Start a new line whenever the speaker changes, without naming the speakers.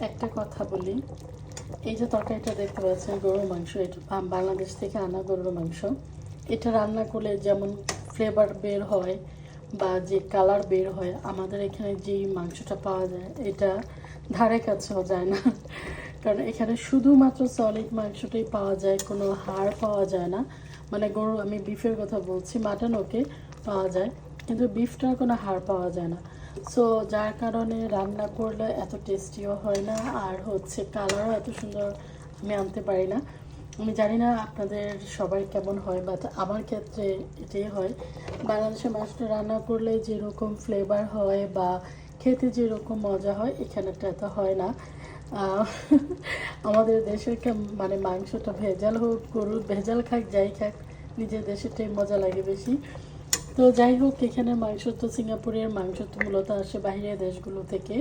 একটা কথা বলি, এই যে তরকারিটা দেখতে পাচ্ছেন গরুর মাংস, এটা বাংলাদেশ থেকে আনা গরুর মাংস। এটা রান্না করলে যেমন ফ্লেভার বের হয় বা যে কালার বের হয়, আমাদের এখানে যেই মাংসটা পাওয়া যায় এটা ধারে কাছেও যায় না। কারণ এখানে শুধুমাত্র সলিড মাংসটাই পাওয়া যায়, কোনো হাড় পাওয়া যায় না। মানে গরু, আমি বিফের কথা বলছি, মাটন ওকে পাওয়া যায়, কিন্তু বিফটার কোনো হাড় পাওয়া যায় না। সো যার কারণে রান্না করলে এত টেস্টিও হয় না, আর হচ্ছে কালারও এত সুন্দর আমি আনতে পারি না। আমি জানি না আপনাদের সবার কেমন হয়, বাট আমার ক্ষেত্রে এটাই হয়। বাংলাদেশের মাছটা রান্না করলে যেরকম ফ্লেভার হয় বা খেতে যেরকম মজা হয়, এখানেটা এত হয় না। আহ, আমাদের দেশের মানে মাংসটা ভেজাল হোক, গরুর ভেজাল খাক যাই খাক, নিজের দেশেরটাই মজা লাগে বেশি। তো যাই হোক, এখানে মাংস তো সিঙ্গাপুরের মাংস তো মূলত আসে বাইরের দেশগুলো থেকে।